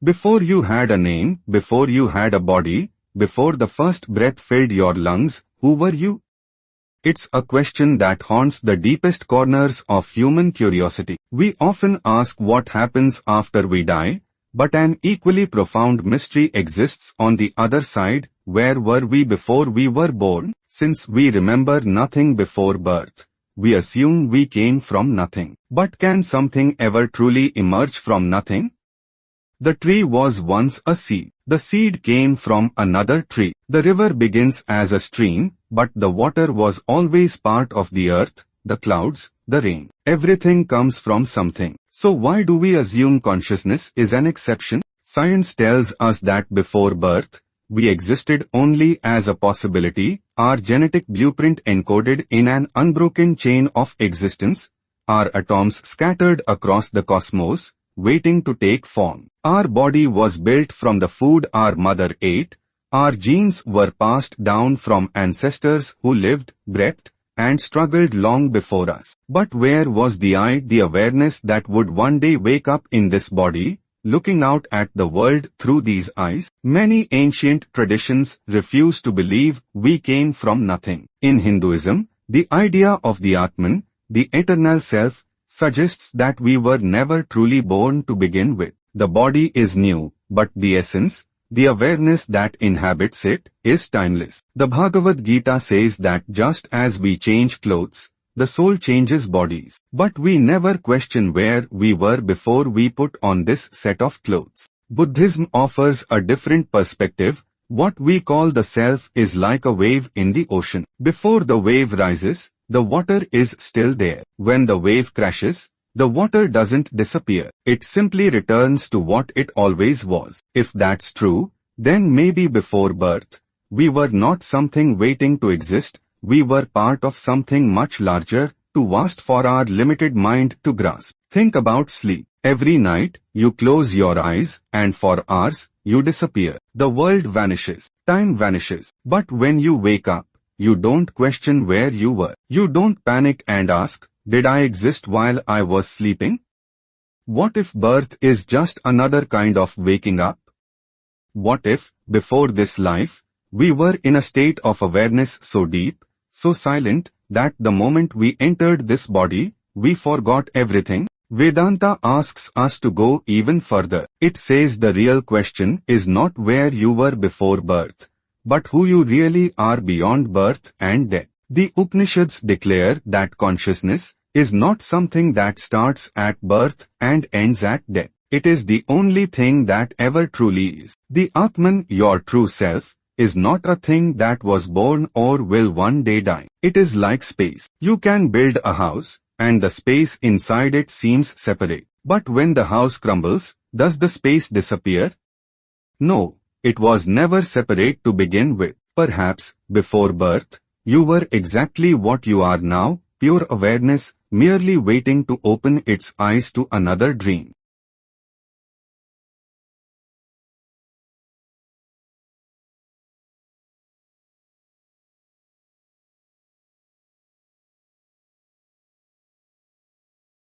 Before you had a name, before you had a body, before the first breath filled your lungs, who were you? It's a question that haunts the deepest corners of human curiosity. We often ask what happens after we die, but an equally profound mystery exists on the other side. Where were we before we were born? Since we remember nothing before birth, we assume we came from nothing. But can something ever truly emerge from nothing? The tree was once a seed. The seed came from another tree. The river begins as a stream, but the water was always part of the earth, the clouds, the rain. Everything comes from something. So why do we assume consciousness is an exception? Science tells us that before birth, we existed only as a possibility, our genetic blueprint encoded in an unbroken chain of existence, our atoms scattered across the cosmos, waiting to take form. Our body was built from the food our mother ate. Our genes were passed down from ancestors who lived, breathed, and struggled long before us. But where was the awareness that would one day wake up in this body, looking out at the world through these eyes? Many ancient traditions refuse to believe we came from nothing. In Hinduism, the idea of the Atman, the eternal self, suggests that we were never truly born to begin with. The body is new, but the essence, the awareness that inhabits it, is timeless. The Bhagavad Gita says that just as we change clothes, the soul changes bodies. But we never question where we were before we put on this set of clothes. Buddhism offers a different perspective. What we call the self is like a wave in the ocean. Before the wave rises, the water is still there. When the wave crashes, the water doesn't disappear. It simply returns to what it always was. If that's true, then maybe before birth, we were not something waiting to exist. We were part of something much larger, too vast for our limited mind to grasp. Think about sleep. Every night, you close your eyes, and for hours, you disappear. The world vanishes. Time vanishes. But when you wake up, you don't question where you were. You don't panic and ask, did I exist while I was sleeping? What if birth is just another kind of waking up? What if, before this life, we were in a state of awareness so deep, so silent, that the moment we entered this body, we forgot everything? Vedanta asks us to go even further. It says the real question is not where you were before birth, but who you really are beyond birth and death. The Upanishads declare that consciousness is not something that starts at birth and ends at death. It is the only thing that ever truly is. The Atman, your true self, is not a thing that was born or will one day die. It is like space. You can build a house, and the space inside it seems separate. But when the house crumbles, does the space disappear? No, it was never separate to begin with. Perhaps, before birth, you were exactly what you are now, pure awareness, merely waiting to open its eyes to another dream.